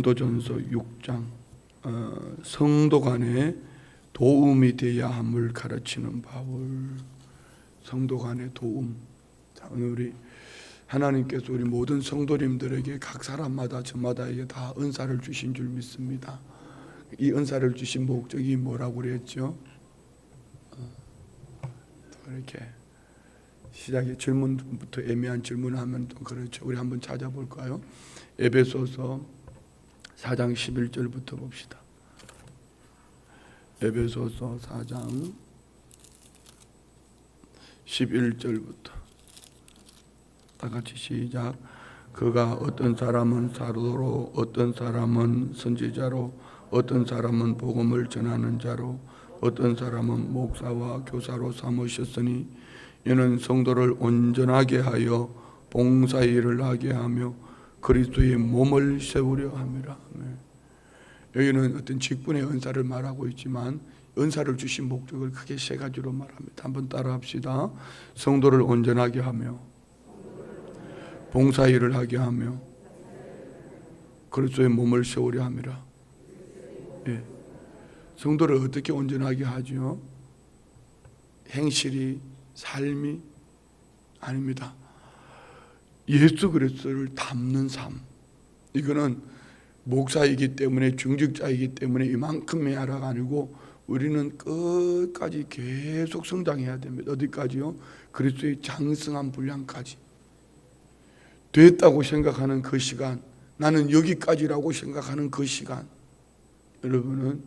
고린도전서 6장 성도 간에 도움이 되어야 함을 가르치는 바울. 성도 간의 도움. 우리 하나님께서 우리 모든 성도님들에게 각 사람마다 저마다에게 다 은사를 주신 줄 믿습니다. 이 은사를 주신 목적이 뭐라고 그랬죠? 이렇게 시작에 질문부터 애매한 질문하면 또 그렇죠. 우리 한번 찾아볼까요? 에베소서 4장 11절부터 봅시다. 에베소서 4장 11절부터 다 같이 시작. 그가 어떤 사람은 사도로, 어떤 사람은 선지자로, 어떤 사람은 복음을 전하는 자로, 어떤 사람은 목사와 교사로 삼으셨으니 이는 성도를 온전하게 하여 봉사일을 하게 하며 그리스도의 몸을 세우려 함이라. 여기는 어떤 직분의 은사를 말하고 있지만 은사를 주신 목적을 크게 세 가지로 말합니다. 한번 따라합시다. 성도를 온전하게 하며 봉사일을 하게 하며 그리스도의 몸을 세우려 함이라. 예. 성도를 어떻게 온전하게 하죠? 행실이, 삶이 아닙니다. 예수 그리스도를 닮는 삶. 이거는 목사이기 때문에, 중직자이기 때문에 이만큼의 하라가 아니고 우리는 끝까지 계속 성장해야 됩니다. 어디까지요? 그리스도의 장성한 분량까지. 됐다고 생각하는 그 시간, 나는 여기까지라고 생각하는 그 시간, 여러분은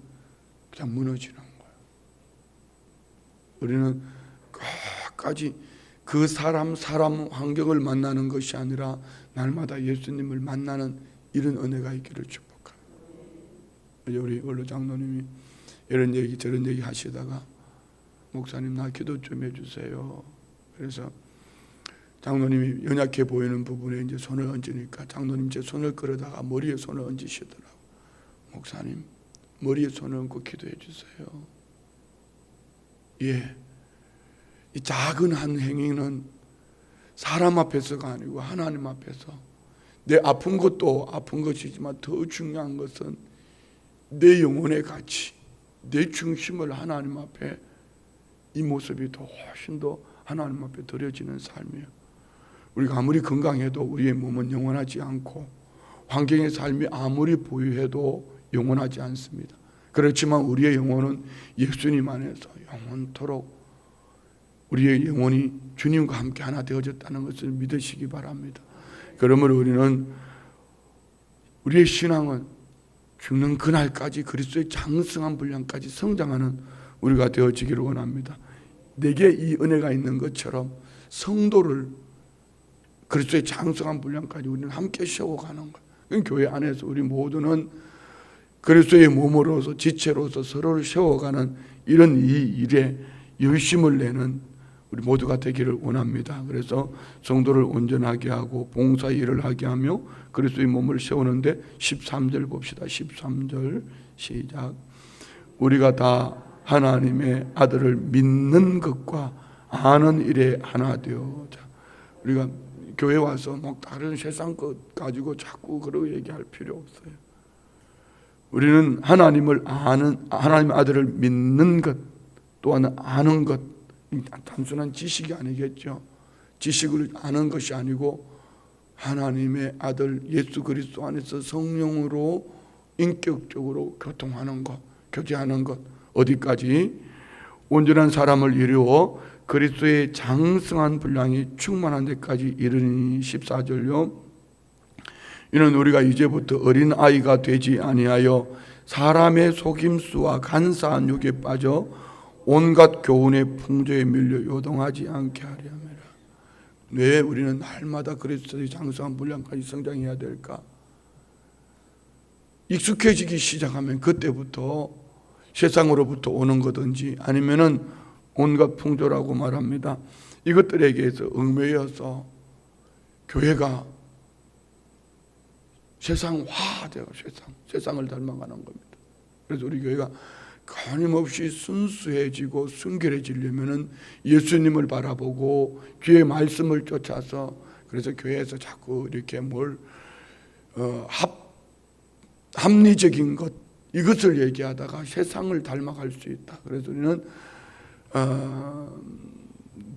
그냥 무너지는 거예요. 우리는 끝까지 그 사람 환경을 만나는 것이 아니라 날마다 예수님을 만나는 이런 은혜가 있기를 축복합니다. 우리 원로 장로님이 이런 얘기 저런 얘기 하시다가 목사님 나 기도 좀 해주세요. 그래서 장로님이 연약해 보이는 부분에 이제 손을 얹으니까 장로님 제 손을 끌어다가 머리에 손을 얹으시더라고. 목사님 머리에 손을 얹고 기도해 주세요. 예. 이 작은 한 행위는 사람 앞에서가 아니고 하나님 앞에서 내 아픈 것도 아픈 것이지만 더 중요한 것은 내 영혼의 가치, 내 중심을 하나님 앞에 이 모습이 더 훨씬 더 하나님 앞에 드려지는 삶이에요. 우리가 아무리 건강해도 우리의 몸은 영원하지 않고 환경의 삶이 아무리 부유해도 영원하지 않습니다. 그렇지만 우리의 영혼은 예수님 안에서 영원토록 우리의 영혼이 주님과 함께 하나 되어졌다는 것을 믿으시기 바랍니다. 그러므로 우리는 우리의 신앙은 죽는 그날까지 그리스도의 장성한 분량까지 성장하는 우리가 되어지기를 원합니다. 내게 이 은혜가 있는 것처럼 성도를 그리스도의 장성한 분량까지 우리는 함께 세워가는 거예요. 교회 안에서 우리 모두는 그리스도의 몸으로서 지체로서 서로를 세워가는 이런 이 일에 열심을 내는 우리 모두가 되기를 원합니다. 그래서 성도를 온전하게 하고 봉사 일을 하게 하며 그리스도의 몸을 세우는데 13절 봅시다. 13절 시작. 우리가 다 하나님의 아들을 믿는 것과 아는 일에 하나 되어. 우리가 교회 와서 막 다른 세상 것 가지고 자꾸 그러고 얘기할 필요 없어요. 우리는 하나님을 아는, 하나님의 아들을 믿는 것 또한 아는 것, 단순한 지식이 아니겠죠. 지식을 아는 것이 아니고 하나님의 아들 예수 그리스도 안에서 성령으로 인격적으로 교통하는 것, 교제하는 것. 어디까지? 온전한 사람을 이루어 그리스도의 장성한 분량이 충만한 데까지 이르니. 14절요. 이는 우리가 이제부터 어린 아이가 되지 아니하여 사람의 속임수와 간사한 욕에 빠져 온갖 교훈의 풍조에 밀려 요동하지 않게 하려 함이라. 왜 우리는 날마다 그리스도의 장성한 분량까지 성장해야 될까? 익숙해지기 시작하면 그때부터 세상으로부터 오는 거든지 아니면은 온갖 풍조라고 말합니다. 이것들에게서 얽매여서 교회가 세상화되어 세상을 닮아가는 겁니다. 그래서 우리 교회가 끊임없이 순수해지고 순결해지려면은 예수님을 바라보고 귀의 말씀을 쫓아서, 그래서 교회에서 자꾸 이렇게 합리적인 것, 이것을 얘기하다가 세상을 닮아갈 수 있다. 그래서 우리는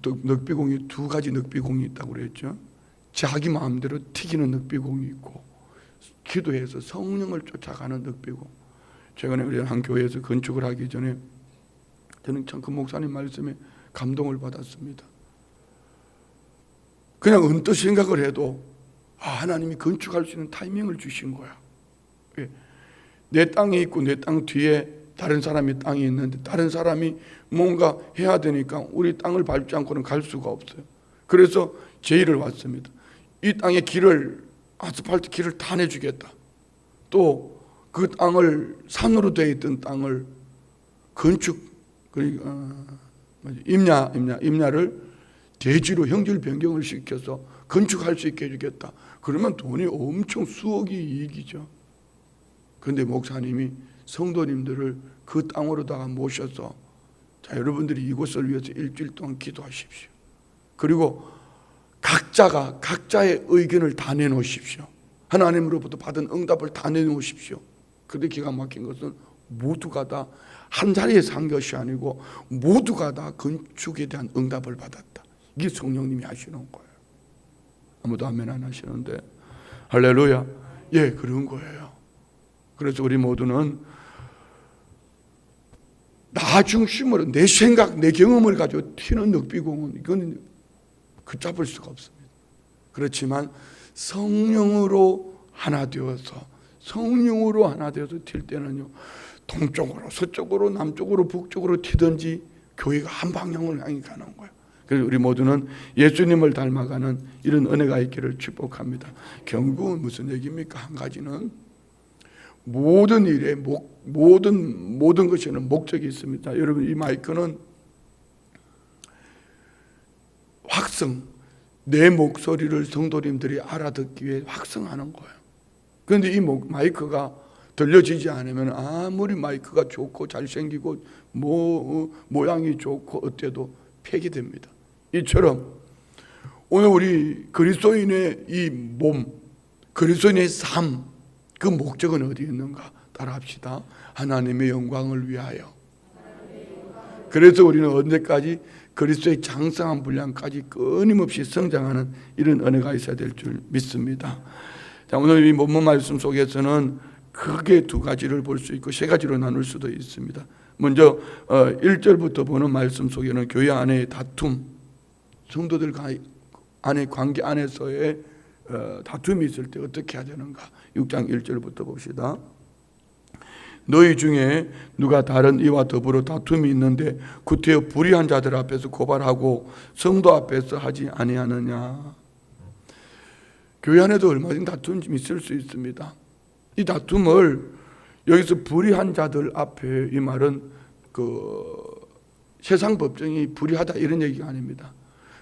늑비공이 두 가지 늑비공이 있다고 그랬죠. 자기 마음대로 튀기는 늑비공이 있고, 기도해서 성령을 쫓아가는 늑비공. 최근에 우리 한 교회에서 건축을 하기 전에 저는 참 그 목사님 말씀에 감동을 받았습니다. 그냥 언뜻 생각을 해도 하나님이 건축할 수 있는 타이밍을 주신 거야. 내 땅이 있고 내 땅 뒤에 다른 사람의 땅이 있는데 다른 사람이 뭔가 해야 되니까 우리 땅을 밟지 않고는 갈 수가 없어요. 그래서 제의를 왔습니다. 이 땅의 길을, 아스팔트 길을 다 내주겠다. 또 그 땅을, 산으로 되어 있던 땅을 건축, 임야를 대지로 형질 변경을 시켜서 건축할 수 있게 해주겠다. 그러면 돈이 엄청 수억이 이익이죠. 그런데 목사님이 성도님들을 그 땅으로다가 모셔서, 자, 여러분들이 이곳을 위해서 일주일 동안 기도하십시오. 그리고 각자가 각자의 의견을 다 내놓으십시오. 하나님으로부터 받은 응답을 다 내놓으십시오. 그런데 기가 막힌 것은 모두가 다 한 자리에서 한 것이 아니고 모두가 다 건축에 대한 응답을 받았다. 이게 성령님이 하시는 거예요. 아무도 아멘 안 하시는데 할렐루야. 예, 그런 거예요. 그래서 우리 모두는 나 중심으로 내 생각, 내 경험을 가지고 튀는 늑비공은 이건 걷잡을 수가 없습니다. 그렇지만 성령으로 하나 되어서 튈 때는요, 동쪽으로 서쪽으로 남쪽으로 북쪽으로 튀든지 교회가 한 방향을 향해 가는 거예요. 그래서 우리 모두는 예수님을 닮아가는 이런 은혜가 있기를 축복합니다. 결국은 무슨 얘기입니까? 한 가지는 모든 일에 모든 것에는 목적이 있습니다. 여러분, 이 마이크는 확성, 내 목소리를 성도님들이 알아듣기 위해 확성하는 거예요. 그런데 이 마이크가 들려지지 않으면 아무리 마이크가 좋고 잘생기고 모양이 좋고 어때도 폐기됩니다. 이처럼 오늘 우리 그리스도인의 이 몸, 그리스도인의 삶, 그 목적은 어디에 있는가? 따라합시다. 하나님의 영광을 위하여. 그래서 우리는 언제까지 그리스도의 장성한 분량까지 끊임없이 성장하는 이런 은혜가 있어야 될 줄 믿습니다. 자, 오늘 이 본문 말씀 속에서는 크게 두 가지를 볼 수 있고 세 가지로 나눌 수도 있습니다. 먼저 1절부터 보는 말씀 속에는 교회 안의 다툼, 성도들 안의 관계 안에서의 다툼이 있을 때 어떻게 해야 되는가? 6장 1절부터 봅시다. 너희 중에 누가 다른 이와 더불어 다툼이 있는데 구태여 불의한 자들 앞에서 고발하고 성도 앞에서 하지 아니하느냐. 교회 안에도 얼마든지 다툼이 있을 수 있습니다. 이 다툼을 여기서 불의한 자들 앞에, 이 말은 세상 법정이 불의하다 이런 얘기가 아닙니다.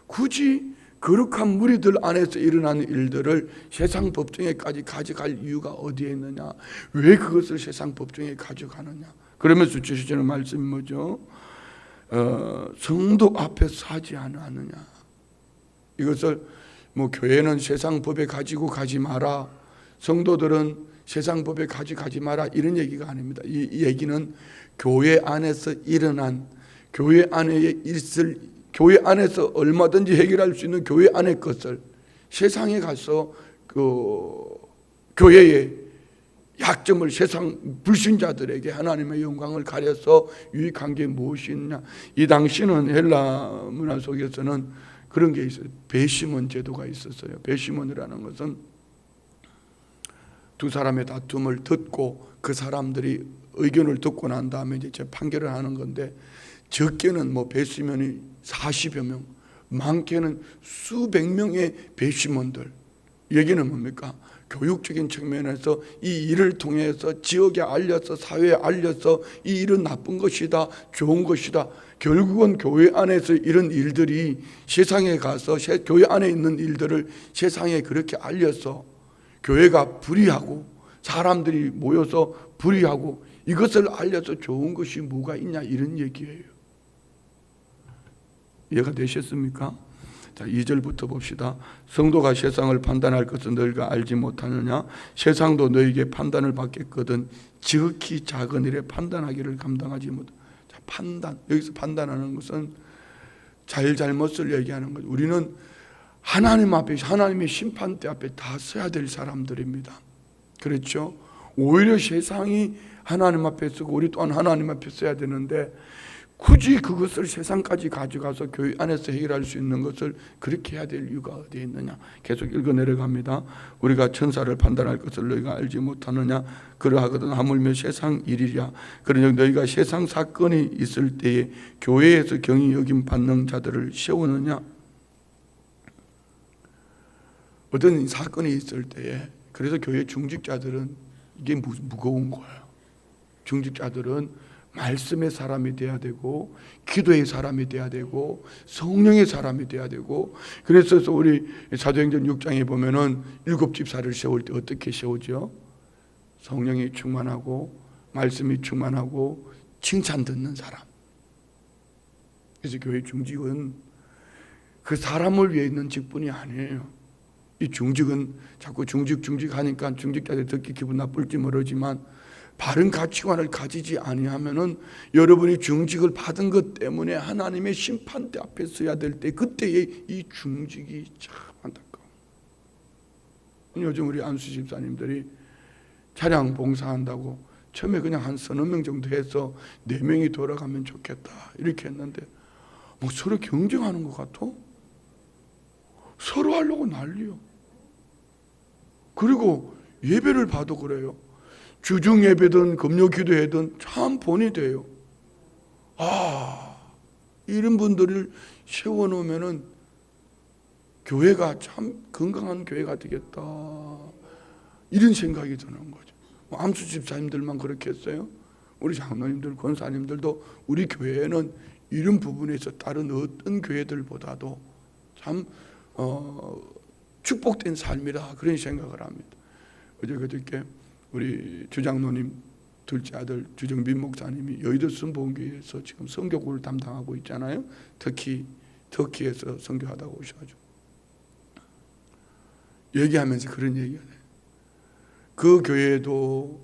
굳이 거룩한 무리들 안에서 일어나는 일들을 세상 법정에까지 가져갈 이유가 어디에 있느냐? 왜 그것을 세상 법정에 가져가느냐? 그러면서 주시는 말씀이 뭐죠? 성도 앞에서 하지 않느냐? 이것을 교회는 세상 법에 가지고 가지 마라, 성도들은 세상 법에 가지 마라, 이런 얘기가 아닙니다. 이 얘기는 교회 안에서 일어난, 교회 안에 있을, 교회 안에서 얼마든지 해결할 수 있는 교회 안의 것을 세상에 가서 교회의 약점을 세상 불신자들에게 하나님의 영광을 가려서 유익한 게 무엇이 있냐. 이 당시는 헬라 문화 속에서는 그런 게 있어요. 배심원 제도가 있었어요. 배심원이라는 것은 두 사람의 다툼을 듣고 그 사람들이 의견을 듣고 난 다음에 이제 판결을 하는 건데, 적게는 배심원이 40여 명, 많게는 수백 명의 배심원들. 얘기는 뭡니까? 교육적인 측면에서 이 일을 통해서 지역에 알려서, 사회에 알려서 이 일은 나쁜 것이다, 좋은 것이다. 결국은 교회 안에서 이런 일들이 세상에 가서 교회 안에 있는 일들을 세상에 그렇게 알려서 교회가 불의하고 사람들이 모여서 불의하고 이것을 알려서 좋은 것이 뭐가 있냐, 이런 얘기예요. 이해가 되셨습니까? 자, 2절부터 봅시다. 성도가 세상을 판단할 것은 너희가 알지 못하느냐? 세상도 너희에게 판단을 받겠거든 지극히 작은 일에 판단하기를 감당하지 못. 자, 판단. 여기서 판단하는 것은 잘잘못을 얘기하는 거죠. 우리는 하나님 앞에, 하나님의 심판대 앞에 다 서야 될 사람들입니다. 그렇죠? 오히려 세상이 하나님 앞에 서고 우리 또한 하나님 앞에 서야 되는데 굳이 그것을 세상까지 가져가서 교회 안에서 해결할 수 있는 것을 그렇게 해야 될 이유가 어디에 있느냐. 계속 읽어 내려갑니다. 우리가 천사를 판단할 것을 너희가 알지 못하느냐. 그러하거든 하물며 세상 일이랴. 그러니 너희가 세상 사건이 있을 때에 교회에서 경히 여김 받는 자들을 세우느냐. 어떤 사건이 있을 때에, 그래서 교회 중직자들은 이게 무거운 거예요. 중직자들은 말씀의 사람이 돼야 되고 기도의 사람이 돼야 되고 성령의 사람이 돼야 되고. 그래서 우리 사도행전 6장에 보면은 7집사를 세울 때 어떻게 세우죠? 성령이 충만하고 말씀이 충만하고 칭찬 듣는 사람. 그래서 교회 중직은 그 사람을 위해 있는 직분이 아니에요. 이 중직은 자꾸 중직 하니까 중직자들 듣기 기분 나쁠지 모르지만 바른 가치관을 가지지 아니하면은 여러분이 중직을 받은 것 때문에 하나님의 심판대 앞에 서야 될 때 그때의 이 중직이 참 안타까워. 요즘 우리 안수 집사님들이 차량 봉사한다고 처음에 그냥 한 서너 명 정도 해서 4명이 돌아가면 좋겠다 이렇게 했는데 뭐 서로 경쟁하는 것 같아? 서로 하려고 난리요. 그리고 예배를 봐도 그래요. 주중 예배든 금요 기도회든 참 본이 돼요. 이런 분들을 세워놓으면은 교회가 참 건강한 교회가 되겠다 이런 생각이 드는 거죠. 암수 집사님들만 그렇게 했어요. 우리 장로님들, 권사님들도 우리 교회는 이런 부분에서 다른 어떤 교회들보다도 참 축복된 삶이다 그런 생각을 합니다. 어제 그저께 우리 주장로님 둘째 아들 주정빈 목사님이 여의도 순복음교회에서 지금 선교국을 담당하고 있잖아요. 특히 터키에서 선교하다가 오셔가지고 얘기하면서 그런 얘기를 해요. 그 교회도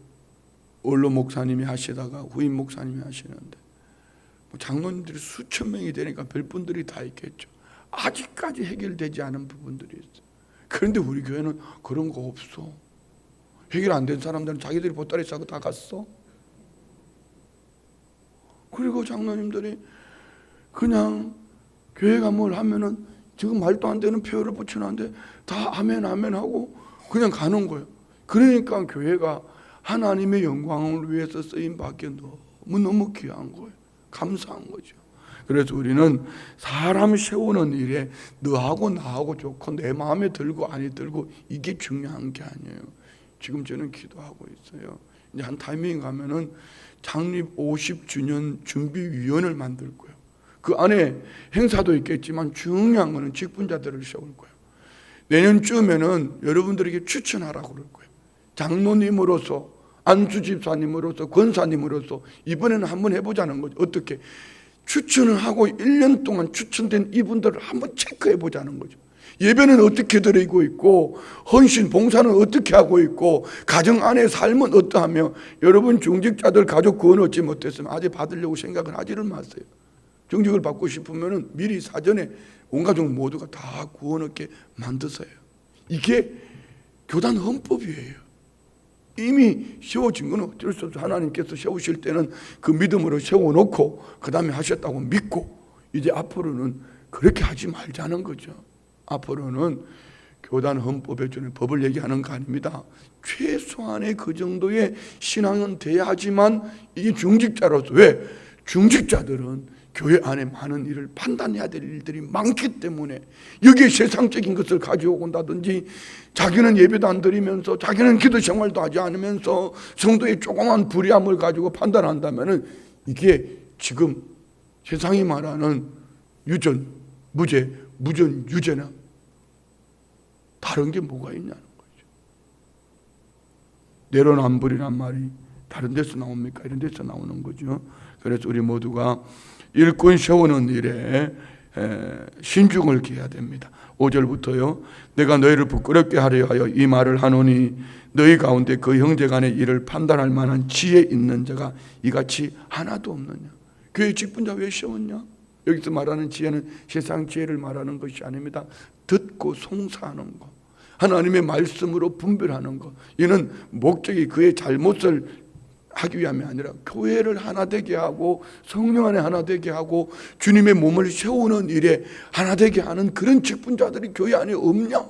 원로 목사님이 하시다가 후임 목사님이 하시는데 장로님들이 수천 명이 되니까 별분들이 다 있겠죠. 아직까지 해결되지 않은 부분들이 있어요. 그런데 우리 교회는 그런 거 없어. 해결 안 된 사람들은 자기들이 보따리 싸고 다 갔어. 그리고 장로님들이 그냥 교회가 뭘 하면은 지금 말도 안 되는 표현을 붙여놨는데 다 아멘 아멘 하고 그냥 가는 거예요. 그러니까 교회가 하나님의 영광을 위해서 쓰임 받기에 너무너무 귀한 거예요. 감사한 거죠. 그래서 우리는 사람 세우는 일에 너하고 나하고 좋고 내 마음에 들고 아니 들고 이게 중요한 게 아니에요. 지금 저는 기도하고 있어요. 이제 한 타이밍 가면은 창립 50주년 준비위원회를 만들 거예요. 그 안에 행사도 있겠지만 중요한 거는 직분자들을 세울 거예요. 내년쯤에는 여러분들에게 추천하라고 그럴 거예요. 장로님으로서, 안수 집사님으로서, 권사님으로서 이번에는 한번 해보자는 거죠. 어떻게? 추천을 하고 1년 동안 추천된 이분들을 한번 체크해 보자는 거죠. 예배는 어떻게 드리고 있고 헌신 봉사는 어떻게 하고 있고 가정 안의 삶은 어떠하며 여러분 중직자들 가족 구원 얻지 못했으면 아직 받으려고 생각을 하지를 마세요. 중직을 받고 싶으면 미리 사전에 온 가족 모두가 다 구원 얻게 만드세요. 이게 교단 헌법이에요. 이미 세워진 건 어쩔 수 없어. 하나님께서 세우실 때는 그 믿음으로 세워놓고 그 다음에 하셨다고 믿고 이제 앞으로는 그렇게 하지 말자는 거죠. 앞으로는 교단 헌법에 주는 법을 얘기하는 거 아닙니다. 최소한의 그 정도의 신앙은 돼야 하지만 이게 중직자로서, 왜? 중직자들은 교회 안에 많은 일을 판단해야 될 일들이 많기 때문에 여기에 세상적인 것을 가지고 온다든지 자기는 예배도 안 드리면서 자기는 기도 생활도 하지 않으면서 성도의 조그만 불의함을 가지고 판단한다면 이게 지금 세상이 말하는 유전, 무죄, 무전, 유죄나 다른 게 뭐가 있냐는 거죠. 내로남불이란 말이 다른 데서 나옵니까? 이런 데서 나오는 거죠. 그래서 우리 모두가 일꾼 세우는 일에 신중을 기해야 됩니다. 5절부터요. 내가 너희를 부끄럽게 하려 하여 이 말을 하노니 너희 가운데 그 형제 간의 일을 판단할 만한 지혜 있는 자가 이같이 하나도 없느냐. 교회 직분자 왜 세웠냐? 여기서 말하는 지혜는 세상 지혜를 말하는 것이 아닙니다. 듣고 송사하는 것, 하나님의 말씀으로 분별하는 것. 이는 목적이 그의 잘못을 하기 위함이 아니라 교회를 하나 되게 하고 성령 안에 하나 되게 하고 주님의 몸을 세우는 일에 하나 되게 하는 그런 직분자들이 교회 안에 없냐?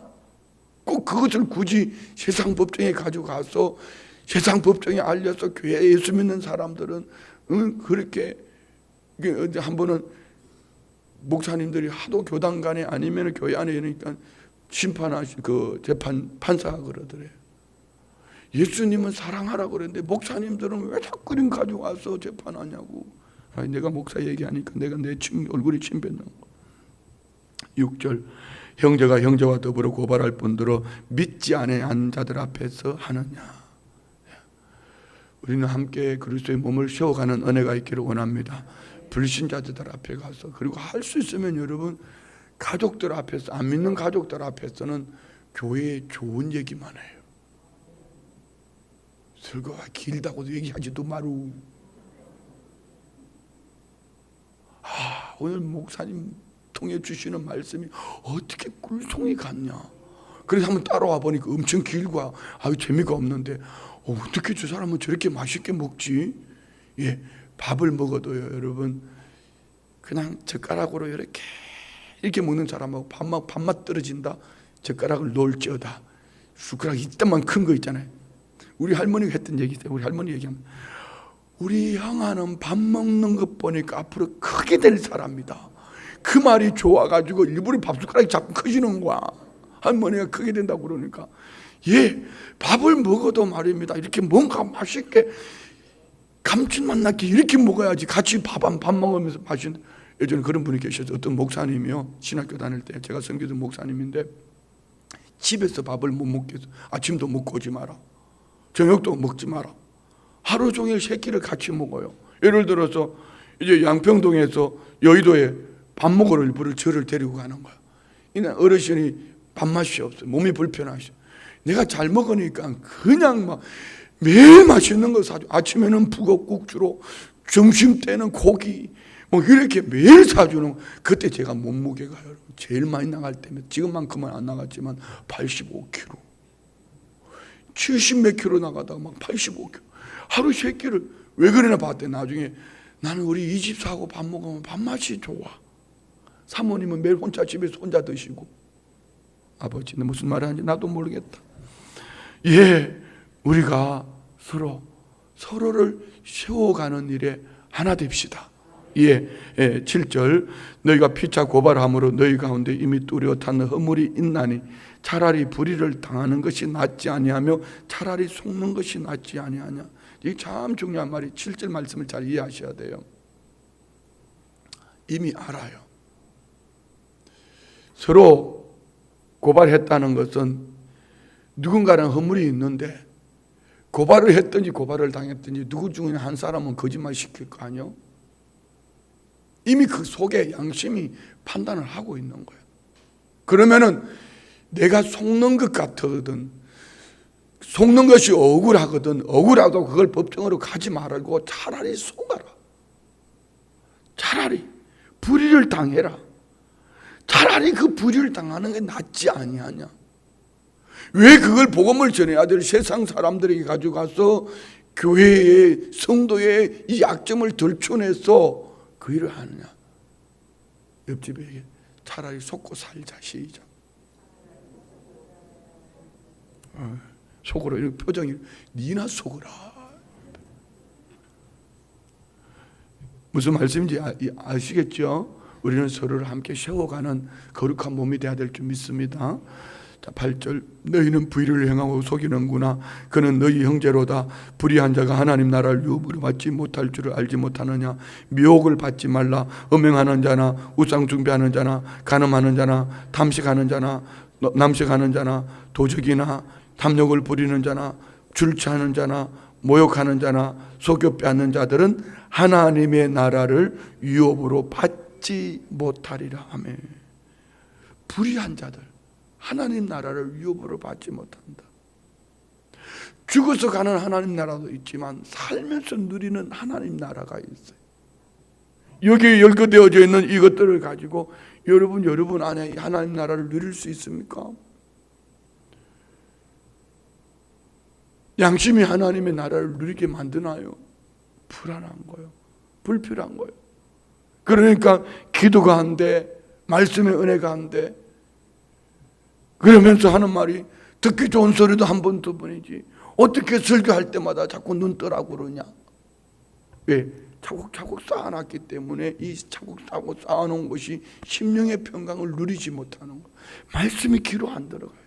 꼭 그것을 굳이 세상 법정에 가져가서 세상 법정에 알려서 교회에 예수 믿는 사람들은 그렇게 한 번은 목사님들이 하도 교단 간에 아니면 교회 안에 이러니까 심판하시 판사가 그러더래요. 예수님은 사랑하라고 그랬는데 목사님들은 왜 자꾸 이런 가져와서 재판하냐고. 내가 목사 얘기하니까 내가 내 얼굴에 침 뱉는 거. 6절 형제가 형제와 더불어 고발할 뿐더러 믿지 아니한 자들 앞에서 하느냐. 우리는 함께 그리스도의 몸을 세워가는 은혜가 있기를 원합니다. 불신자들 앞에 가서, 그리고 할 수 있으면 여러분 가족들 앞에서, 안 믿는 가족들 앞에서는 교회의 좋은 얘기만 해요. 설교가 길다고 얘기하지도 마루. 오늘 목사님 통해 주시는 말씀이 어떻게 꿀송이 같냐. 그래서 한번 따라와 보니까 엄청 길고 재미가 없는데 어떻게 저 사람은 저렇게 맛있게 먹지? 예, 밥을 먹어도요 여러분 그냥 젓가락으로 이렇게 먹는 사람하고 밥맛 떨어진다, 젓가락을 놓을지어다. 숟가락 이따만 큰 거 있잖아요. 우리 할머니가 했던 얘기 있어요. 우리 할머니 얘기하면 우리 형아는 밥 먹는 것 보니까 앞으로 크게 될 사람이다. 그 말이 좋아가지고 일부러 밥 숟가락이 자꾸 커지는 거야. 할머니가 크게 된다고 그러니까. 예, 밥을 먹어도 말입니다. 이렇게 뭔가 맛있게 감칠맛 나게 이렇게 먹어야지. 같이 밥 먹으면서 맛있는. 예전에 그런 분이 계셨어요. 어떤 목사님이요, 신학교 다닐 때 제가 섬기던 목사님인데 집에서 밥을 못 먹게 해서 아침도 먹고 오지 마라, 저녁도 먹지 마라, 하루 종일 세 끼를 같이 먹어요. 예를 들어서 이제 양평동에서 여의도에 밥 먹으러 일부러 저를 데리고 가는 거야. 이날 어르신이 밥맛이 없어요. 몸이 불편하셔. 내가 잘 먹으니까 그냥 막 매일 맛있는 거 사줘. 아침에는 북엇국 주로, 점심 때는 고기, 뭐 이렇게 매일 사주는. 그때 제가 몸무게가 여러분 제일 많이 나갈 때면, 지금만큼은 안 나갔지만 85kg, 70몇 킬로 나가다가 막 85kg. 하루 세 끼를 왜 그러나 봤더니 나중에 나는 우리 이 집 사고 밥 먹으면 밥맛이 좋아. 사모님은 매일 혼자 집에서 혼자 드시고. 아버지는 무슨 말 하는지 나도 모르겠다. 예, 우리가 서로를 세워가는 일에 하나 됩시다. 예, 7절 너희가 피차 고발함으로 너희 가운데 이미 뚜렷한 허물이 있나니 차라리 불의를 당하는 것이 낫지 아니하며 차라리 속는 것이 낫지 아니하냐. 이게 참 중요한 말이 7절 말씀을 잘 이해하셔야 돼요. 이미 알아요. 서로 고발했다는 것은 누군가는 허물이 있는데 고발을 했든지 고발을 당했든지 누구 중에 한 사람은 거짓말 시킬 거 아니요? 이미 그 속에 양심이 판단을 하고 있는 거예요. 그러면은 내가 속는 것 같거든, 속는 것이 억울하거든, 억울하도 그걸 법정으로 가지 말고 차라리 속아라. 차라리 불의를 당해라. 차라리 그 불의를 당하는 게 낫지 아니하냐. 왜 그걸 복음을 전해야 될 세상 사람들에게 가져가서 교회의 성도의 이 약점을 들춰내서 그 일을 하느냐. 옆집에게 차라리 속고 살자. 시작. 속으로 이렇게 표정이, 니나 속으라. 무슨 말씀인지 아시겠죠? 우리는 서로를 함께 세워가는 거룩한 몸이 되어야 될 줄 믿습니다. 자, 8절 너희는 불의를 행하고 속이는구나. 그는 너희 형제로다. 불의한 자가 하나님 나라를 유업으로 받지 못할 줄을 알지 못하느냐. 미혹을 받지 말라. 음행하는 자나 우상 숭배하는 자나 간음하는 자나 탐식하는 자나 남식하는 자나 도적이나 탐욕을 부리는 자나 줄취하는 자나 모욕하는 자나 속여 빼앗는 자들은 하나님의 나라를 유업으로 받지 받지 못하리라 하며 불의한 자들, 하나님 나라를 유업으로 받지 못한다. 죽어서 가는 하나님 나라도 있지만 살면서 누리는 하나님 나라가 있어요. 여기에 열거되어져 있는 이것들을 가지고 여러분 안에 하나님 나라를 누릴 수 있습니까? 양심이 하나님의 나라를 누리게 만드나요? 불안한 거예요. 불필요한 거예요. 그러니까 기도가 안 돼, 말씀의 은혜가 안 돼. 그러면서 하는 말이 듣기 좋은 소리도 한 번, 두 번이지 어떻게 설교할 때마다 자꾸 눈 뜨라고 그러냐? 왜? 차곡차곡 쌓아놨기 때문에 이 차곡차곡 쌓아놓은 것이 심령의 평강을 누리지 못하는 거. 말씀이 귀로 안 들어가요.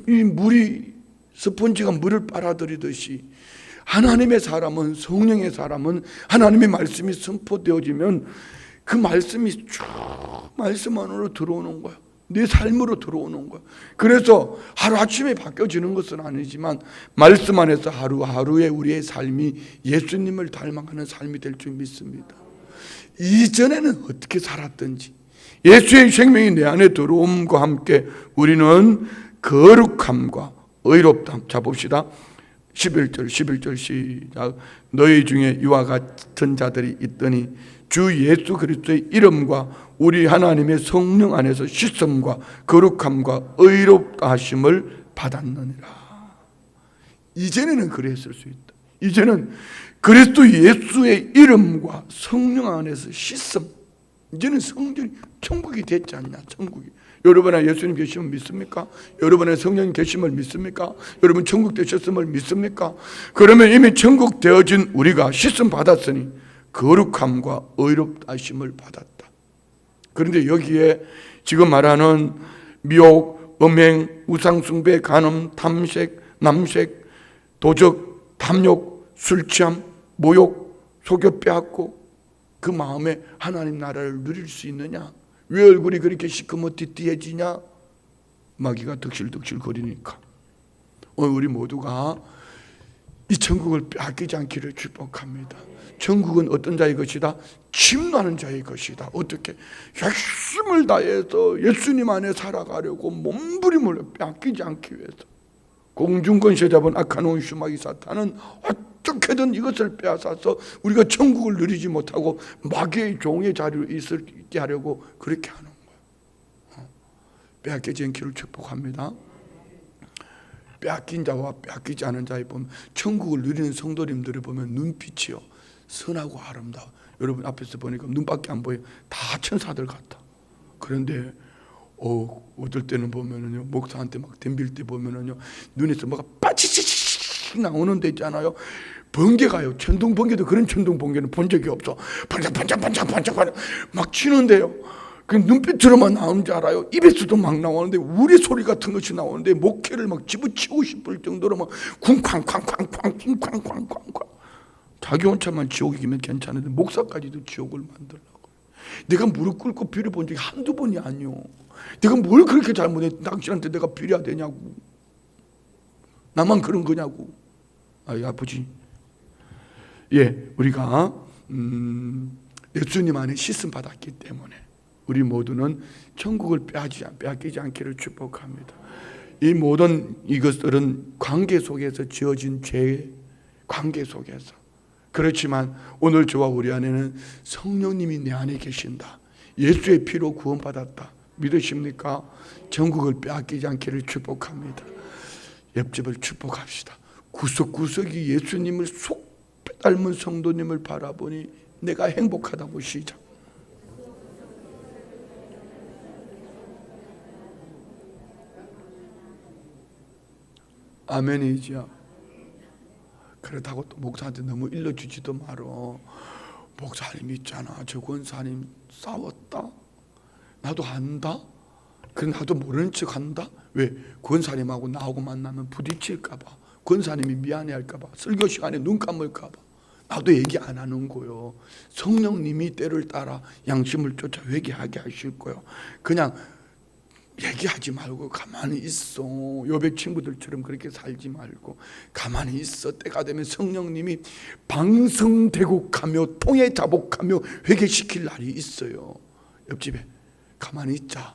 이 물이 스펀지가 물을 빨아들이듯이 하나님의 사람은, 성령의 사람은 하나님의 말씀이 선포되어지면 그 말씀이 쭉 말씀 안으로 들어오는 거야. 내 삶으로 들어오는 거야. 그래서 하루아침에 바뀌어지는 것은 아니지만 말씀 안에서 하루하루의 우리의 삶이 예수님을 닮아가는 삶이 될 줄 믿습니다. 이전에는 어떻게 살았든지 예수의 생명이 내 안에 들어옴과 함께 우리는 거룩함과 의롭다함. 자 봅시다. 11절 시작. 너희 중에 이와 같은 자들이 있더니 주 예수 그리스도의 이름과 우리 하나님의 성령 안에서 씻음과 거룩함과 의롭다 하심을 받았느니라. 이전에는 그랬을 수 있다. 이제는 그리스도 예수의 이름과 성령 안에서 씻음. 이제는 성전이 천국이 됐지 않냐? 천국이. 여러분 안에 예수님 계심을 믿습니까? 여러분 안에 성령님 계심을 믿습니까? 여러분 천국 되셨음을 믿습니까? 그러면 이미 천국 되어진 우리가 씻음 받았으니 거룩함과 의롭다 하심을 받았다. 그런데 여기에 지금 말하는 미혹, 음행, 우상숭배, 간음, 탐색, 남색, 도적, 탐욕, 술취함, 모욕, 속여 빼앗고 그 마음에 하나님 나라를 누릴 수 있느냐? 왜 얼굴이 그렇게 시커멓띠띠해지냐? 마귀가 덕실덕실 거리니까. 오늘 우리 모두가 이 천국을 빼앗기지 않기를 축복합니다. 천국은 어떤 자의 것이다? 침노하는 자의 것이다. 어떻게? 열심을 다해서 예수님 안에 살아가려고 몸부림을 빼앗기지 않기 위해서. 공중권세 잡은 악한 원수마귀 사탄은 어떻게든 이것을 빼앗아서 우리가 천국을 누리지 못하고 마귀의 종의 자리로 있게 하려고 그렇게 하는 거예요. 빼앗기지 않기를 축복합니다. 빼앗긴 자와 빼앗기지 않은 자에 보면 천국을 누리는 성도님들을 보면 눈빛이요 선하고 아름다워. 여러분 앞에서 보니까 눈밖에 안 보여요. 다 천사들 같아. 그런데 어떨 때는 보면은요 목사한테 막 덤빌 때 보면은요 눈에서 뭐가 빠치치치 나오는 데 있잖아요. 번개가요. 천둥 번개도 그런 천둥 번개는 본 적이 없어. 반짝반짝 막 치는데요. 그 눈빛으로만 나오는 줄 알아요. 입에서도 막 나오는데 우리 소리 같은 것이 나오는데 목회를 막 집어치고 싶을 정도로 막 쿵쾅쾅쾅쾅 쿵쾅쾅쾅쾅. 자기 혼자만 지옥이면 괜찮은데 목사까지도 지옥을 만들라고. 내가 무릎 꿇고 빌어본 적이 한두 번이 아니오. 내가 뭘 그렇게 잘못해 당신한테 내가 빌어야 되냐고. 나만 그런 거냐고. 아버지. 예, 우리가 예수님 안에 씻음 받았기 때문에 우리 모두는 천국을 빼앗기지 않기를 축복합니다. 이 모든 이것들은 관계 속에서 지어진 죄의 관계 속에서. 그렇지만 오늘 저와 우리 안에는 성령님이 내 안에 계신다. 예수의 피로 구원받았다. 믿으십니까? 천국을 빼앗기지 않기를 축복합니다. 옆집을 축복합시다. 구석구석이 예수님을 속 닮은 성도님을 바라보니 내가 행복하다고 시작. 아멘이죠. 그렇다고 또 목사한테 너무 일러주지도 말어. 목사님 있잖아. 저 권사님 싸웠다. 나도 안다. 그래 나도 모르는 척 한다. 왜? 권사님하고 나하고 만나면 부딪힐까 봐. 권사님이 미안해할까 봐. 설교 시간에 눈 감을까 봐. 나도 얘기 안 하는 거요. 성령님이 때를 따라 양심을 쫓아 회개하게 하실 거요. 그냥 얘기하지 말고 가만히 있어. 요백 친구들처럼 그렇게 살지 말고 가만히 있어. 때가 되면 성령님이 방성되고 가며 통해 자복하며 회개시킬 날이 있어요. 옆집에 가만히 있자.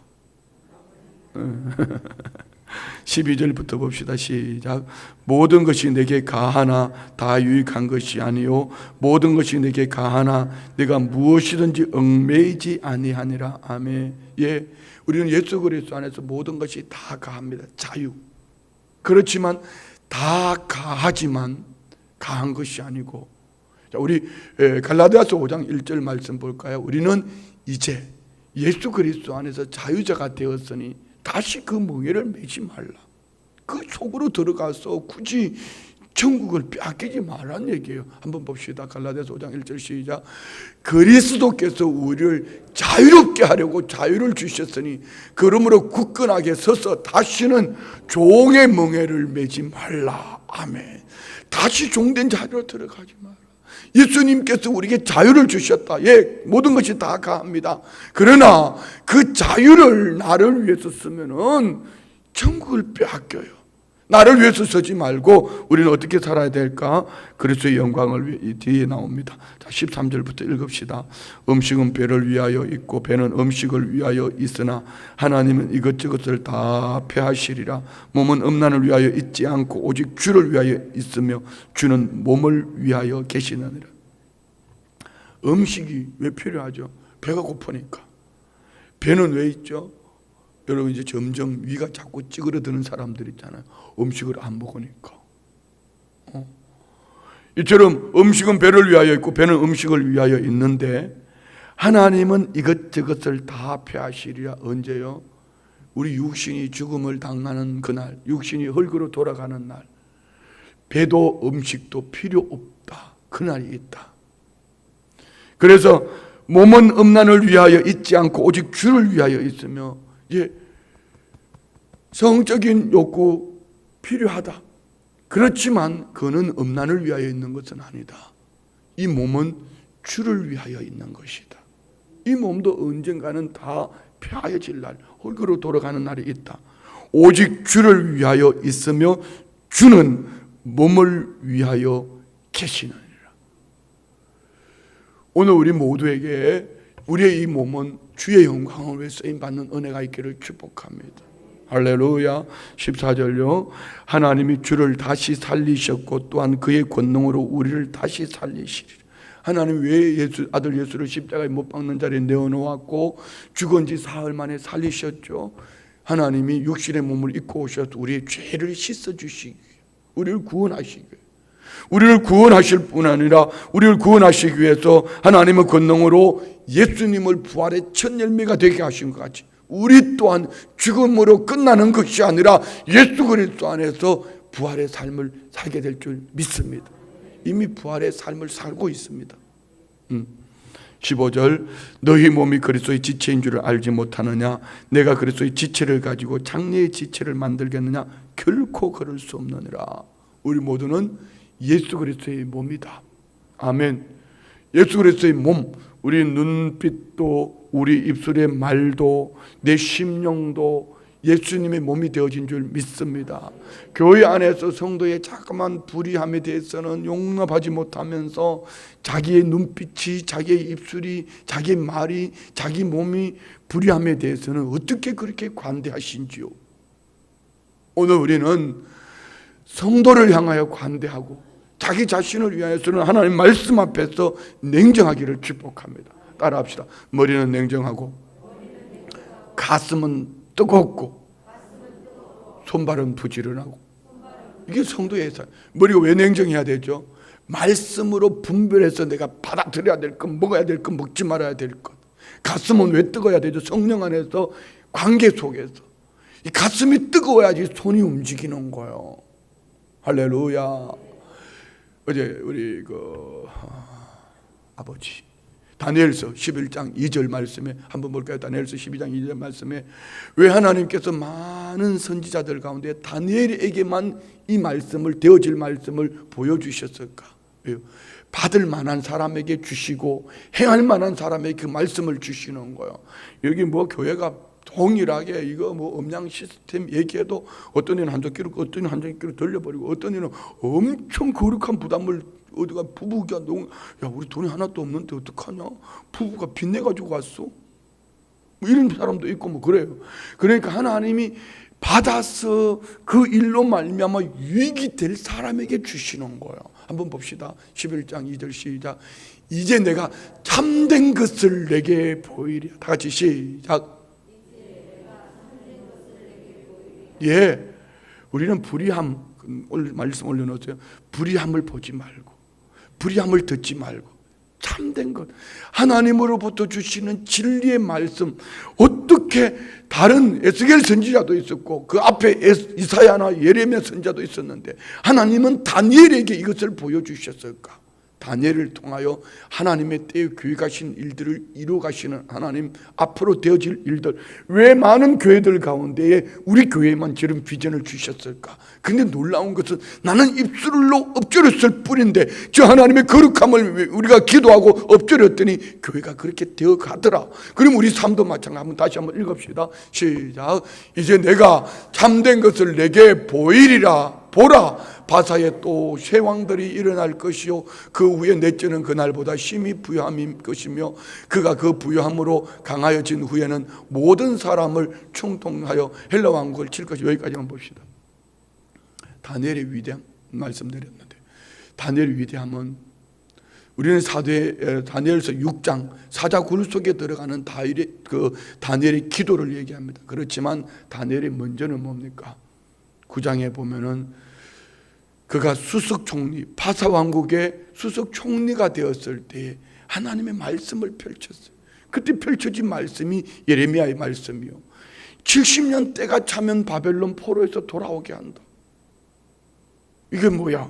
12절부터 봅시다. 시작. 모든 것이 내게 가하나 다 유익한 것이 아니요 모든 것이 내게 가하나 내가 무엇이든지 얽매이지 아니하니라. 아멘. 예, 우리는 예수 그리스도 안에서 모든 것이 다 가합니다. 자유. 그렇지만 다 가하지만 가한 것이 아니고, 자, 우리 갈라디아서 5장 1절 말씀 볼까요? 우리는 이제 예수 그리스도 안에서 자유자가 되었으니 다시 그 멍에를 매지 말라. 그 속으로 들어가서 굳이 천국을 빼앗기지 말라는 얘기예요. 한번 봅시다. 갈라디아서 5장 1절 시작. 그리스도께서 우리를 자유롭게 하려고 자유를 주셨으니 그러므로 굳건하게 서서 다시는 종의 멍에를 매지 말라. 아멘. 다시 종된 자유로 들어가지 마라. 예수님께서 우리에게 자유를 주셨다. 예, 모든 것이 다 가합니다. 그러나 그 자유를 나를 위해서 쓰면은 천국을 빼앗겨요. 나를 위해서 쓰지 말고 우리는 어떻게 살아야 될까? 그리스도의 영광을 위해, 뒤에 나옵니다. 자, 13절부터 읽읍시다. 음식은 배를 위하여 있고 배는 음식을 위하여 있으나 하나님은 이것저것을 다 폐하시리라. 몸은 음란을 위하여 있지 않고 오직 주를 위하여 있으며 주는 몸을 위하여 계시느니라. 음식이 왜 필요하죠? 배가 고프니까. 배는 왜 있죠? 여러분, 이제 점점 위가 자꾸 찌그러드는 사람들 있잖아요. 음식을 안 먹으니까. 이처럼 음식은 배를 위하여 있고 배는 음식을 위하여 있는데 하나님은 이것저것을 다 폐하시리라. 언제요? 우리 육신이 죽음을 당하는 그날, 육신이 흙으로 돌아가는 날, 배도 음식도 필요 없다. 그날이 있다. 그래서 몸은 음란을 위하여 있지 않고 오직 주를 위하여 있으며, 예, 성적인 욕구 필요하다. 그렇지만 그는 음란을 위하여 있는 것은 아니다. 이 몸은 주를 위하여 있는 것이다. 이 몸도 언젠가는 다 폐하여질 날, 흙으로 돌아가는 날이 있다. 오직 주를 위하여 있으며 주는 몸을 위하여 계시느니라. 오늘 우리 모두에게 우리의 이 몸은 주의 영광을 위해 쓰임받는 은혜가 있기를 축복합니다. 할렐루야. 14절요. 하나님이 주를 다시 살리셨고 또한 그의 권능으로 우리를 다시 살리시리라. 하나님 왜 아들 예수를 십자가에 못 박는 자리에 내어놓았고 죽은 지 사흘 만에 살리셨죠? 하나님이 육신의 몸을 입고 오셔서 우리의 죄를 씻어주시기, 우리를 구원하시기 위해, 우리를 구원하실 뿐 아니라 우리를 구원하시기 위해서 하나님의 권능으로 예수님을 부활의 첫 열매가 되게 하신 것 같이 우리 또한 죽음으로 끝나는 것이 아니라 예수 그리스도 안에서 부활의 삶을 살게 될 줄 믿습니다. 이미 부활의 삶을 살고 있습니다. 15절. 너희 몸이 그리스도의 지체인 줄을 알지 못하느냐? 내가 그리스도의 지체를 가지고 장래의 지체를 만들겠느냐? 결코 그럴 수 없느니라. 우리 모두는 예수 그리스도의 몸이다. 아멘. 예수 그리스도의 몸, 우리 눈빛도 우리 입술의 말도 내 심령도 예수님의 몸이 되어진 줄 믿습니다. 교회 안에서 성도의 자그마한 불의함에 대해서는 용납하지 못하면서 자기의 눈빛이, 자기의 입술이, 자기의 말이, 자기 몸이 불의함에 대해서는 어떻게 그렇게 관대하신지요? 오늘 우리는 성도를 향하여 관대하고 자기 자신을 위하여서는 하나님 말씀 앞에서 냉정하기를 축복합니다. 따라합시다. 머리는 냉정하고 가슴은 뜨겁고 손발은 부지런하고. 이게 성도의 삶. 머리가 왜 냉정해야 되죠? 말씀으로 분별해서 내가 받아들여야 될 것, 먹어야 될 것, 먹지 말아야 될 것. 가슴은 왜 뜨거워야 되죠? 성령 안에서 관계 속에서 이 가슴이 뜨거워야지 손이 움직이는 거예요. 할렐루야. 어제 우리 아버지 다니엘서 11장 2절 말씀에 한번 볼까요? 다니엘서 12장 2절 말씀에 왜 하나님께서 많은 선지자들 가운데 다니엘에게만 이 말씀을, 되어질 말씀을 보여주셨을까? 왜요? 받을 만한 사람에게 주시고 행할 만한 사람에게 그 말씀을 주시는 거예요. 여기 뭐 교회가 동일하게 이거 뭐 음량 시스템 얘기해도 어떤 이는 한 족기로 어떤 이는 한 족기로 돌려버리고 어떤 이는 엄청 거룩한 부담을 어디가 부부가 야 우리 돈이 하나도 없는데 어떡하냐 부부가 빚내가지고 왔어 뭐 이런 사람도 있고 뭐 그래요. 그러니까 하나님이 받아서 그 일로 말미암아 유익이 될 사람에게 주시는 거예요. 한번 봅시다. 11장 2절 시작. 이제 내가 참된 것을 내게 보이리라. 다 같이 시작. 예, 우리는 불의함 오늘 말씀 올려놓았어요. 불의함을 보지 말고 불의함을 듣지 말고 참된 것 하나님으로부터 주시는 진리의 말씀 어떻게 다른 에스겔 선지자도 있었고 그 앞에 이사야나 예레미야 선지자도 있었는데 하나님은 다니엘에게 이것을 보여주셨을까? 다니엘을 통하여 하나님의 때에 계획하신 일들을 이루어가시는 하나님 앞으로 되어질 일들 왜 많은 교회들 가운데에 우리 교회만 저런 비전을 주셨을까? 근데 놀라운 것은 나는 입술로 엎드렸을 뿐인데 저 하나님의 거룩함을 우리가 기도하고 엎드렸더니 교회가 그렇게 되어 가더라. 그럼 우리 삶도 마찬가지. 다시 한번 읽읍시다. 시작. 이제 내가 참된 것을 내게 보이리라. 보라 바사에 또 새 왕들이 일어날 것이요 그 후에 넷째는 그날보다 심히 부유함일 것이며 그가 그 부유함으로 강하여진 후에는 모든 사람을 충동하여 헬라 왕국을 칠 것이. 여기까지만 봅시다. 다니엘의 위대함 말씀드렸는데 다니엘의 위대함은 우리는 다니엘서 6장 사자굴 속에 들어가는 다니엘의 기도를 얘기합니다. 그렇지만 다니엘의 먼저는 뭡니까? 9장에 보면은 그가 수석 총리 바사 왕국의 수석 총리가 되었을 때 하나님의 말씀을 펼쳤어요. 그때 펼쳐진 말씀이 예레미야의 말씀이요 70년 때가 차면 바벨론 포로에서 돌아오게 한다. 이게 뭐야?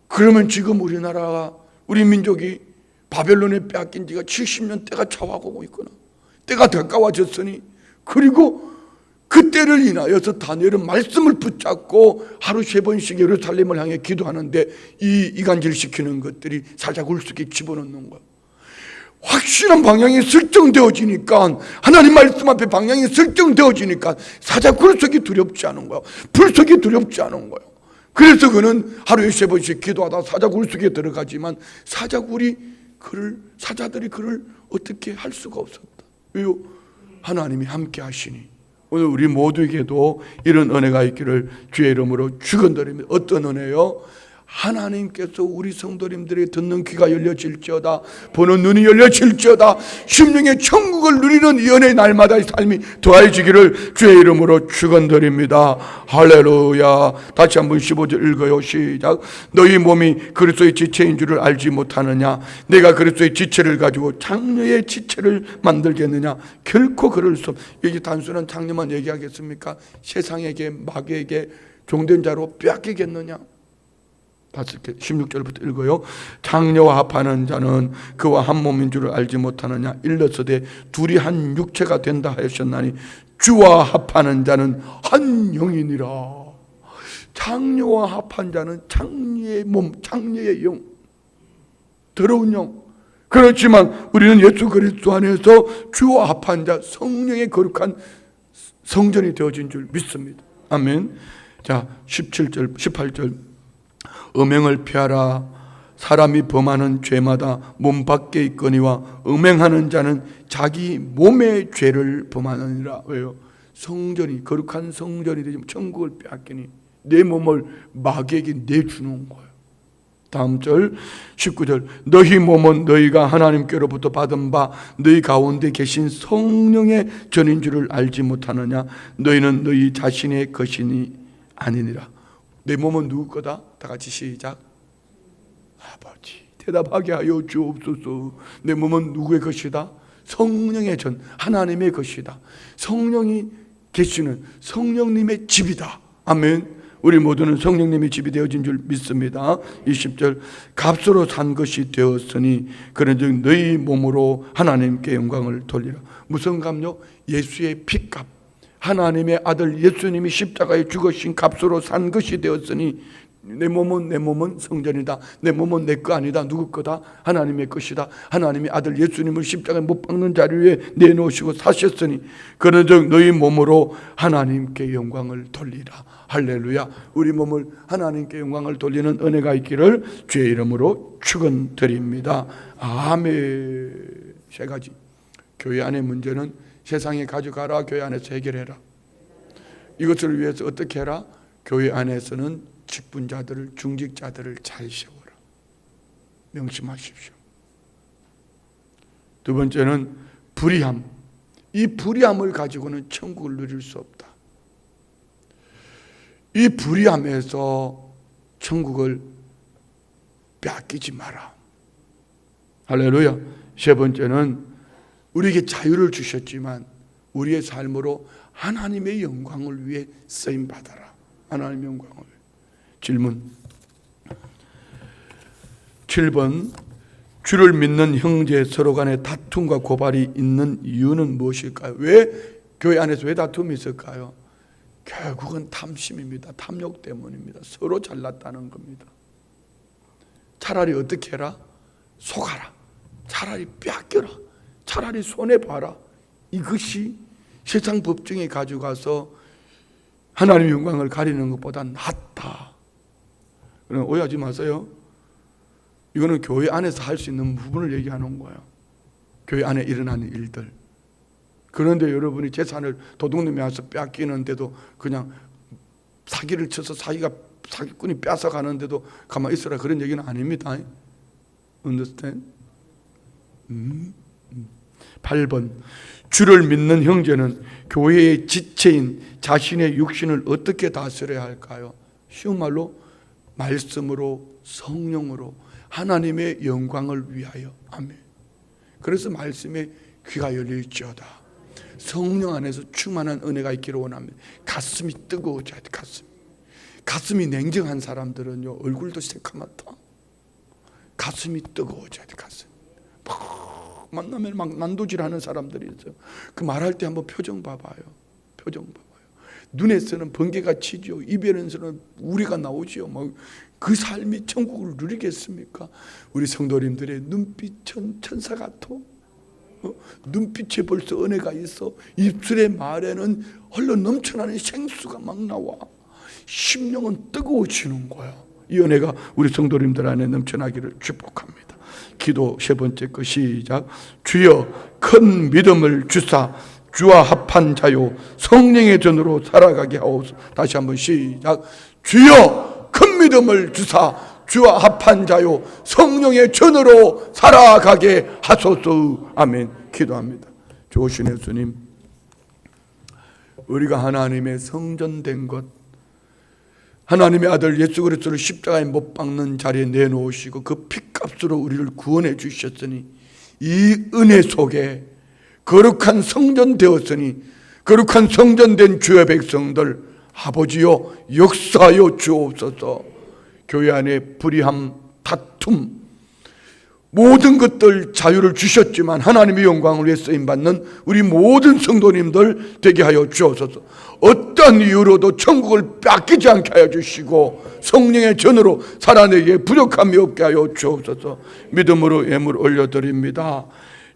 그러면 지금 우리나라가 우리 민족이 바벨론에 빼앗긴 지가 70년 때가 차와가고 있구나. 때가 가까워졌으니 그리고 그 때를 인하여서 다니엘은 말씀을 붙잡고 하루 3번씩 예루살렘을 향해 기도하는데 이 이간질시키는 것들이 사자굴 속에 집어넣는 거야. 확실한 방향이 설정되어지니까 하나님 말씀 앞에 방향이 설정되어지니까 사자굴 속이 두렵지 않은 거야. 불 속이 두렵지 않은 거야. 그래서 그는 하루에 3번씩 기도하다 사자굴 속에 들어가지만 사자들이 그를 어떻게 할 수가 없었다. 왜요? 하나님이 함께 하시니. 오늘 우리 모두에게도 이런 은혜가 있기를 주의 이름으로 축원드립니다. 어떤 은혜요? 하나님께서 우리 성도님들이 듣는 귀가 열려질지어다 보는 눈이 열려질지어다 심령의 천국을 누리는 이 은혜의 날마다의 삶이 더해지기를 주의 이름으로 축원드립니다. 할렐루야. 다시 한번 15절 읽어요. 시작. 너희 몸이 그리스도의 지체인 줄을 알지 못하느냐? 내가 그리스도의 지체를 가지고 장녀의 지체를 만들겠느냐? 결코 그럴 수 없. 이게 단순한 장녀만 얘기하겠습니까? 세상에게 마귀에게 종된 자로 빼앗기겠느냐? 16절부터 읽어요. 장녀와 합하는 자는 그와 한 몸인 줄을 알지 못하느냐? 일러서되 둘이 한 육체가 된다 하셨나니 주와 합하는 자는 한 영이니라. 장녀와 합한 자는 장녀의 몸, 장녀의 영, 더러운 영. 그렇지만 우리는 예수 그리스도 안에서 주와 합한 자, 성령의 거룩한 성전이 되어진 줄 믿습니다. 아멘. 자, 17절, 18절. 음행을 피하라. 사람이 범하는 죄마다 몸 밖에 있거니와 음행하는 자는 자기 몸의 죄를 범하느니라. 왜요? 성전이 거룩한 성전이 되지만 천국을 빼앗기니 내 몸을 마귀에게 내주는 거예요. 다음 절 19절. 너희 몸은 너희가 하나님께로부터 받은 바 너희 가운데 계신 성령의 전인 줄을 알지 못하느냐? 너희는 너희 자신의 것이니 아니니라. 내 몸은 누구 거다? 다 같이 시작. 아버지 대답하게 하여 주옵소서. 내 몸은 누구의 것이다? 성령의 전, 하나님의 것이다. 성령이 계시는 성령님의 집이다. 아멘. 우리 모두는 성령님의 집이 되어진 줄 믿습니다. 20절. 값으로 산 것이 되었으니 그런즉 너희 몸으로 하나님께 영광을 돌리라. 무슨 값요? 예수의 피값. 하나님의 아들 예수님이 십자가에 죽으신 값으로 산 것이 되었으니 내 몸은 성전이다. 내 몸은 내 거 아니다. 누구 거다? 하나님의 것이다. 하나님의 아들 예수님을 십자가에 못 박는 자리 위에 내놓으시고 사셨으니 그런즉 너희 몸으로 하나님께 영광을 돌리라. 할렐루야. 우리 몸을 하나님께 영광을 돌리는 은혜가 있기를 주의 이름으로 축원드립니다. 아멘. 세 가지. 교회 안의 문제는 세상에 가져가라. 교회 안에서 해결해라. 이것을 위해서 어떻게 해라? 교회 안에서는 직분자들을, 중직자들을 잘 세워라. 명심하십시오. 두 번째는 불의함. 이 불의함을 가지고는 천국을 누릴 수 없다. 이 불의함에서 천국을 빼앗기지 마라. 할렐루야. 세 번째는 우리에게 자유를 주셨지만 우리의 삶으로 하나님의 영광을 위해 쓰임 받아라. 하나님의 영광을 위해. 질문 7번. 주를 믿는 형제 서로 간에 다툼과 고발이 있는 이유는 무엇일까요? 왜 교회 안에서 왜 다툼이 있을까요? 결국은 탐심입니다. 탐욕 때문입니다. 서로 잘났다는 겁니다. 차라리 어떻게 해라? 속아라. 차라리 빼앗겨라. 차라리 손해봐라. 이것이 세상 법정에 가져가서 하나님의 영광을 가리는 것보다 낫다. 오해하지 마세요. 이거는 교회 안에서 할 수 있는 부분을 얘기하는 거예요. 교회 안에 일어나는 일들. 그런데 여러분이 재산을 도둑놈이 와서 빼앗기는데도 그냥 사기를 쳐서 사기꾼이 뺏어 가는데도 가만히 있어라, 그런 얘기는 아닙니다. Understand? 8번. 주를 믿는 형제는 교회의 지체인 자신의 육신을 어떻게 다스려야 할까요? 쉬운 말로 말씀으로, 성령으로 하나님의 영광을 위하여. 아멘. 그래서 말씀에 귀가 열릴지어다. 성령 안에서 충만한 은혜가 있기를 원합니다. 가슴이 뜨거워져야 돼. 가슴이 냉정한 사람들은요, 얼굴도 새카맣다. 가슴이 뜨거워져야 돼. 가슴. 막 만나면 막 난도질하는 사람들이 있어요. 그 말할 때 한번 표정 봐봐요. 눈에서는 번개가 치죠. 입에서는 우리가 나오지요. 그 삶이 천국을 누리겠습니까? 우리 성도님들의 눈빛 천사 같아. 눈빛에 벌써 은혜가 있어. 입술의 말에는 흘러 넘쳐나는 생수가 막 나와. 심령은 뜨거워지는 거야. 이 은혜가 우리 성도님들 안에 넘쳐나기를 축복합니다. 기도 세 번째 거 시작. 주여 큰 믿음을 주사 주와 합한 자요 성령의 전으로 살아가게 하옵소서. 다시 한번 시작. 주여 큰 믿음을 주사 주와 합한 자요 성령의 전으로 살아가게 하소서. 아멘. 기도합니다. 좋으신 예수님, 우리가 하나님의 성전된 것, 하나님의 아들 예수 그리스도를 십자가에 못 박는 자리에 내놓으시고 그 핏값으로 우리를 구원해 주셨으니 이 은혜 속에 거룩한 성전 되었으니 거룩한 성전된 주의 백성들 아버지여 역사하여 주옵소서. 교회 안에 불의함, 다툼, 모든 것들 자유를 주셨지만 하나님의 영광을 위해 쓰임받는 우리 모든 성도님들 되게 하여 주옵소서. 어떤 이유로도 천국을 뺏기지 않게 하여 주시고 성령의 전으로 살아내기에 부족함이 없게 하여 주옵소서. 믿음으로 예물 올려드립니다.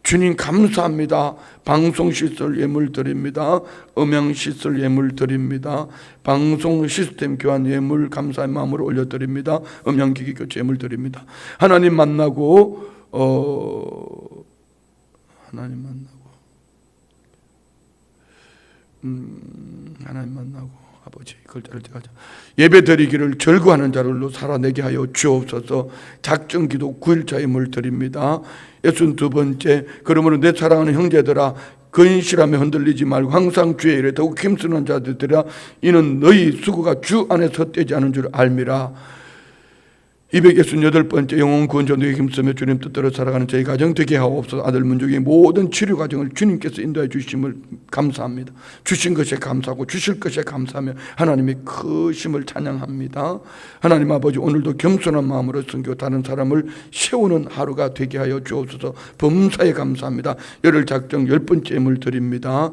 주님 감사합니다. 방송 시설 예물 드립니다. 음향 시설 예물 드립니다. 방송 시스템 교환 예물 감사의 마음으로 올려드립니다. 음향기기 교체 예물 드립니다. 하나님 만나고 아버지 글자를 떼가자 예배 드리기를 절구하는 자들로 살아내게 하여 주옵소서. 작정기도 9일차 예물 드립니다. 62번째 그러므로 내 사랑하는 형제들아 근실함에 흔들리지 말고 항상 주의 일에 더욱 힘쓰는 자들이라 이는 너희 수고가 주 안에서 헛되지 않은 줄 알미라. 268번째 영혼 구원자 너희 힘쓰며 주님 뜻대로 살아가는 저희 가정 되게 하옵소서. 아들 문족의 모든 치료 과정을 주님께서 인도해 주심을 감사합니다. 주신 것에 감사하고 주실 것에 감사하며 하나님의 크심을 찬양합니다. 하나님 아버지 오늘도 겸손한 마음으로 섬겨 다른 사람을 세우는 하루가 되게 하여 주옵소서. 범사에 감사합니다. 열흘 작정 10번째 예물 드립니다.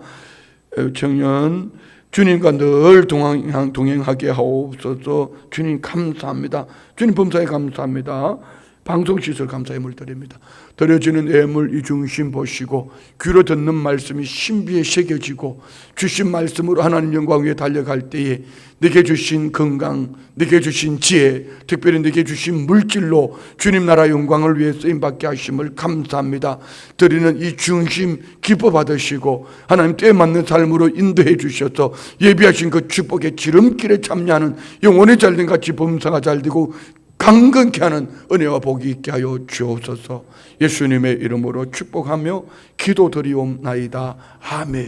청년 주님과 늘 동행하게 하옵소서. 주님 감사합니다. 주님 범사에 감사합니다. 방송시설 감사의 물 드립니다. 드려지는 예물 이 중심 보시고 귀로 듣는 말씀이 신비에 새겨지고 주신 말씀으로 하나님 영광 위에 달려갈 때에 내게 주신 건강, 내게 주신 지혜, 특별히 내게 주신 물질로 주님 나라 영광을 위해 쓰임받게 하심을 감사합니다. 드리는 이 중심 기뻐 받으시고 하나님 때에 맞는 삶으로 인도해 주셔서 예비하신 그 축복의 지름길에 참여하는 영혼의 잘된 같이 범사가 잘되고 강건케 하는 은혜와 복이 있게 하여 주옵소서. 예수님의 이름으로 축복하며 기도드리옵나이다. 아멘.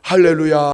할렐루야.